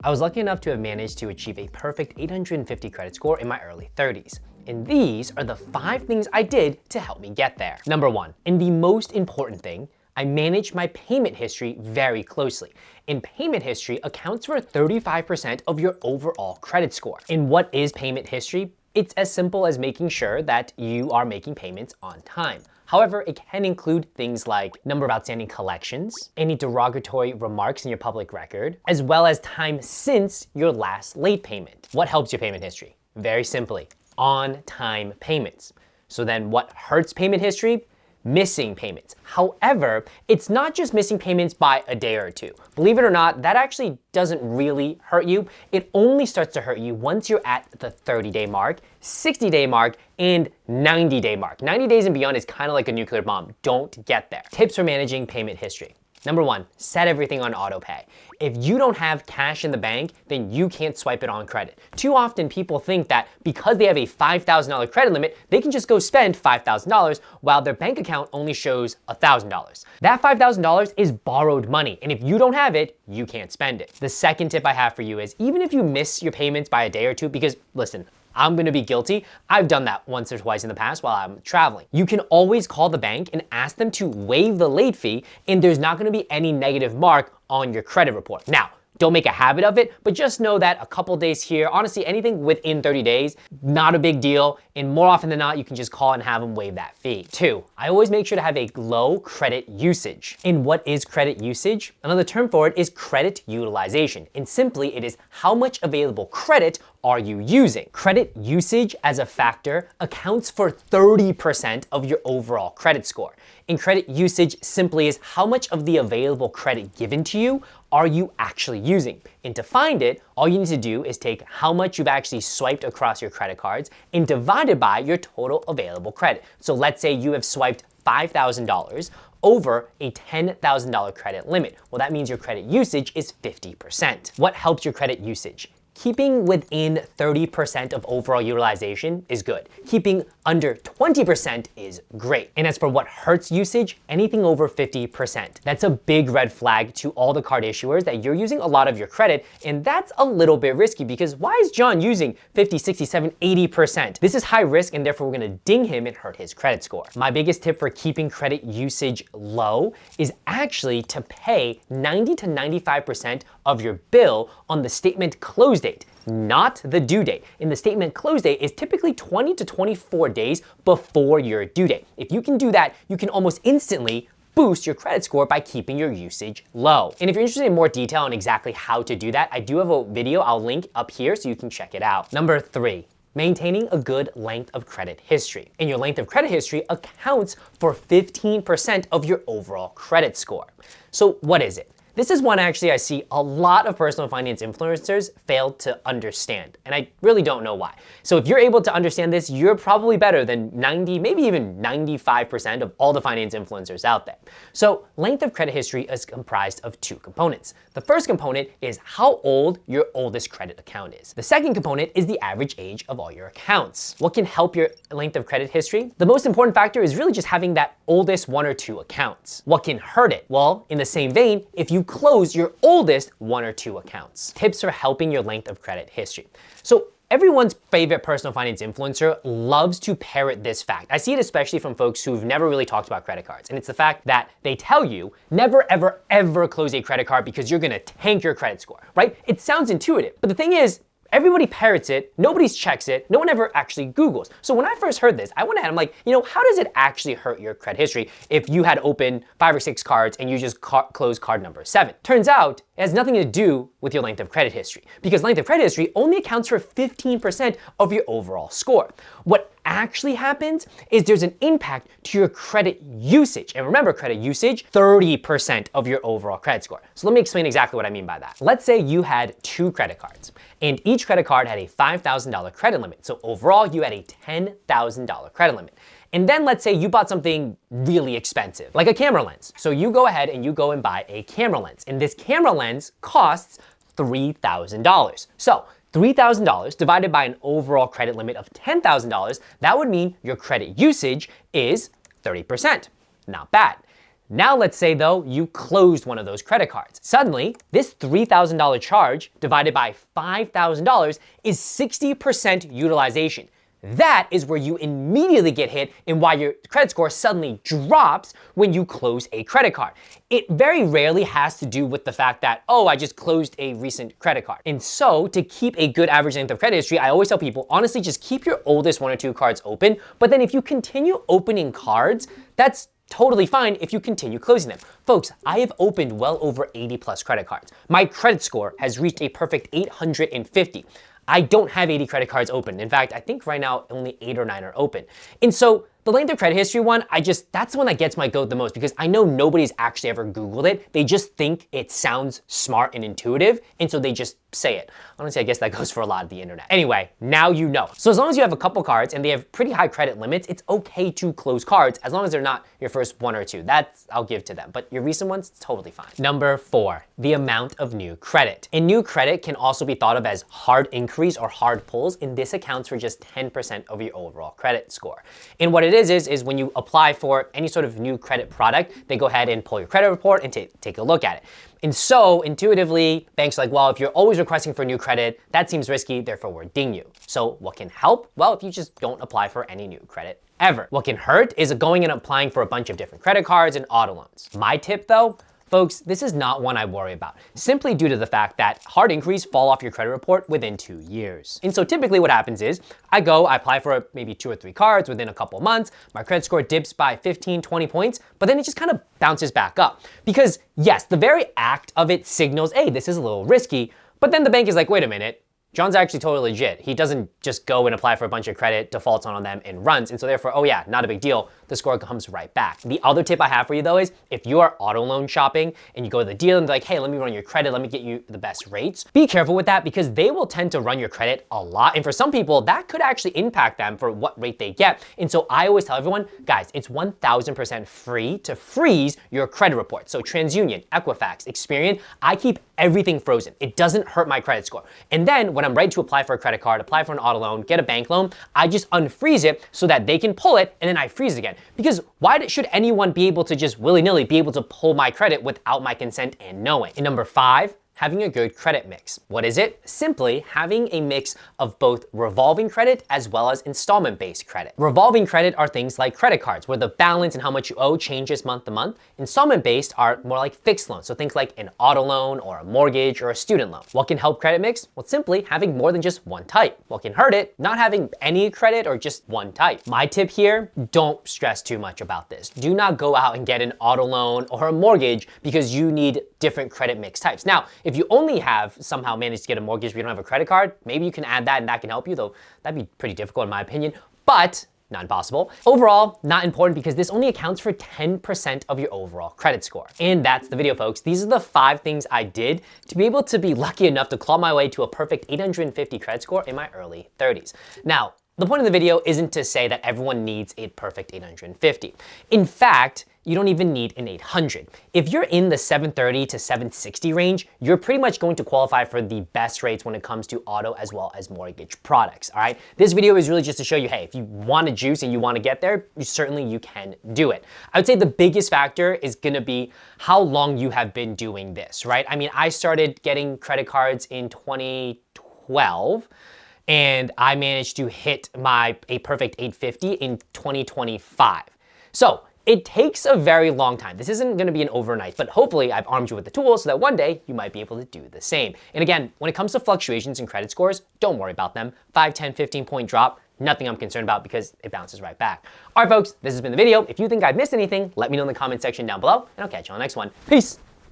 I was lucky enough to have managed to achieve a perfect 850 credit score in my early 30s. And these are the 5 things I did to help me get there. Number 1, and the most important thing, I managed my payment history very closely. And payment history accounts for 35% of your overall credit score. And what is payment history? It's as simple as making sure that you are making payments on time. However, it can include things like number of outstanding collections, any derogatory remarks in your public record, as well as time since your last late payment. What helps your payment history? Very simply, on-time payments. So then what hurts payment history? Missing payments. However, it's not just missing payments by a day or two. Believe it or not, that actually doesn't really hurt you. It only starts to hurt you once you're at the 30-day mark, 60-day mark, and 90-day mark. 90 days and beyond is kind of like a nuclear bomb. Don't get there. Tips for managing payment history. Number 1, set everything on auto pay. If you don't have cash in the bank, then you can't swipe it on credit. Too often people think that because they have a $5,000 credit limit, they can just go spend $5,000 while their bank account only shows $1,000. That $5,000 is borrowed money, and if you don't have it, you can't spend it. The second tip I have for you is even if you miss your payments by a day or two, because listen, I'm gonna be guilty. I've done that once or twice in the past while I'm traveling. You can always call the bank and ask them to waive the late fee, and there's not gonna be any negative mark on your credit report. Now, don't make a habit of it, but just know that a couple days here, honestly, anything within 30 days, not a big deal. And more often than not, you can just call and have them waive that fee. 2, I always make sure to have a low credit usage. And what is credit usage? Another term for it is credit utilization. And simply, it is how much available credit are you using? Credit usage as a factor accounts for 30% of your overall credit score. And credit usage simply is how much of the available credit given to you are you actually using? And to find it, all you need to do is take how much you've actually swiped across your credit cards and divide it by your total available credit. So let's say you have swiped $5,000 over a $10,000 credit limit. Well, that means your credit usage is 50%. What helps your credit usage? Keeping within 30% of overall utilization is good. Keeping under 20% is great. And as for what hurts usage, anything over 50%. That's a big red flag to all the card issuers that you're using a lot of your credit, and that's a little bit risky because why is John using 50, 60, 70, 80%? This is high risk and therefore we're gonna ding him and hurt his credit score. My biggest tip for keeping credit usage low is actually to pay 90 to 95% of your bill on the statement close date, not the due date. And the statement close date is typically 20 to 24 days before your due date. If you can do that, you can almost instantly boost your credit score by keeping your usage low. And if you're interested in more detail on exactly how to do that, I do have a video I'll link up here so you can check it out. Number 3, maintaining a good length of credit history. And your length of credit history accounts for 15% of your overall credit score. So what is it? This is one actually I see a lot of personal finance influencers fail to understand, and I really don't know why. So if you're able to understand this, you're probably better than 90, maybe even 95% of all the finance influencers out there. So length of credit history is comprised of 2 components. The first component is how old your oldest credit account is. The second component is the average age of all your accounts. What can help your length of credit history? The most important factor is really just having that oldest 1 or 2 accounts. What can hurt it? Well, in the same vein, if you close your oldest 1 or 2 accounts. Tips for helping your length of credit history. So everyone's favorite personal finance influencer loves to parrot this fact. I see it especially from folks who've never really talked about credit cards. And it's the fact that they tell you never, ever, ever close a credit card because you're gonna tank your credit score, right? It sounds intuitive, but the thing is, everybody parrots it, nobody checks it, no one ever actually Googles. So when I first heard this, I went ahead, I'm like, how does it actually hurt your credit history if you had opened 5 or 6 cards and you just closed card number 7? Turns out, it has nothing to do with your length of credit history because length of credit history only accounts for 15% of your overall score. What actually happens is there's an impact to your credit usage. And remember, credit usage, 30% of your overall credit score. So let me explain exactly what I mean by that. Let's say you had 2 credit cards and each credit card had a $5,000 credit limit. So overall, you had a $10,000 credit limit. And then let's say you bought something really expensive, like a camera lens. So you go ahead and you go and buy a camera lens. And this camera lens costs $3,000. So $3,000 divided by an overall credit limit of $10,000, that would mean your credit usage is 30%. Not bad. Now let's say though, you closed one of those credit cards. Suddenly, this $3,000 charge divided by $5,000 is 60% utilization. That is where you immediately get hit and why your credit score suddenly drops when you close a credit card. It very rarely has to do with the fact that, oh, I just closed a recent credit card. And so to keep a good average length of credit history, I always tell people, honestly, just keep your oldest 1 or 2 cards open. But then if you continue opening cards, that's totally fine if you continue closing them. Folks, I have opened well over 80 plus credit cards. My credit score has reached a perfect 850. I don't have 80 credit cards open. In fact, I think right now only 8 or 9 are open. And so the length of credit history one, that's the one that gets my goat the most because I know nobody's actually ever Googled it. They just think it sounds smart and intuitive, and so they just say it. Honestly, I guess that goes for a lot of the internet. Anyway, now you know. So as long as you have a couple cards and they have pretty high credit limits, it's okay to close cards as long as they're not your first 1 or 2. That's, I'll give to them. But your recent ones, it's totally fine. Number 4, the amount of new credit. And new credit can also be thought of as hard increase or hard pulls, and this accounts for just 10% of your overall credit score. And what it is when you apply for any sort of new credit product, they go ahead and pull your credit report and take a look at it. And so intuitively, banks are like, well, if you're always requesting for new credit, that seems risky, therefore we're dinging you. So what can help? Well, if you just don't apply for any new credit ever. What can hurt is going and applying for a bunch of different credit cards and auto loans. My tip though, folks, this is not one I worry about, simply due to the fact that hard inquiries fall off your credit report within 2 years. And so typically what happens is, I apply for maybe 2 or 3 cards within a couple months, my credit score dips by 15, 20 points, but then it just kind of bounces back up. Because yes, the very act of it signals, hey, this is a little risky, but then the bank is like, wait a minute, John's actually totally legit. He doesn't just go and apply for a bunch of credit, defaults on them, and runs. And so therefore, oh yeah, not a big deal. The score comes right back. The other tip I have for you though is if you are auto loan shopping and you go to the dealer and they're like, hey, let me run your credit, let me get you the best rates. Be careful with that because they will tend to run your credit a lot. And for some people, that could actually impact them for what rate they get. And so I always tell everyone, guys, it's 1000% free to freeze your credit report. So TransUnion, Equifax, Experian, I keep everything frozen. It doesn't hurt my credit score. And then when I'm ready to apply for a credit card, apply for an auto loan, get a bank loan, I just unfreeze it so that they can pull it and then I freeze it again. Because why should anyone be able to just willy-nilly be able to pull my credit without my consent and knowing? And number 5, having a good credit mix. What is it? Simply having a mix of both revolving credit as well as installment-based credit. Revolving credit are things like credit cards, where the balance and how much you owe changes month to month. Installment-based are more like fixed loans, so think like an auto loan or a mortgage or a student loan. What can help credit mix? Well, simply having more than just one type. What can hurt it? Not having any credit or just one type. My tip here, don't stress too much about this. Do not go out and get an auto loan or a mortgage because you need different credit mix types. Now, if you only have somehow managed to get a mortgage but you don't have a credit card, maybe you can add that and that can help you, though that'd be pretty difficult in my opinion, but not impossible. Overall, not important because this only accounts for 10% of your overall credit score. And that's the video, folks. These are the 5 things I did to be able to be lucky enough to claw my way to a perfect 850 credit score in my early 30s. Now, the point of the video isn't to say that everyone needs a perfect 850. In fact, you don't even need an 800. If you're in the 730 to 760 range, you're pretty much going to qualify for the best rates when it comes to auto as well as mortgage products, all right? This video is really just to show you, hey, if you want to juice and you want to get there, you can do it. I would say the biggest factor is gonna be how long you have been doing this, right? I mean, I started getting credit cards in 2012, and I managed to hit a perfect 850 in 2025. So it takes a very long time. This isn't gonna be an overnight, but hopefully I've armed you with the tools so that one day you might be able to do the same. And again, when it comes to fluctuations in credit scores, don't worry about them. 5, 10, 15 point drop, nothing I'm concerned about because it bounces right back. All right, folks, this has been the video. If you think I've missed anything, let me know in the comment section down below, and I'll catch you on the next one. Peace.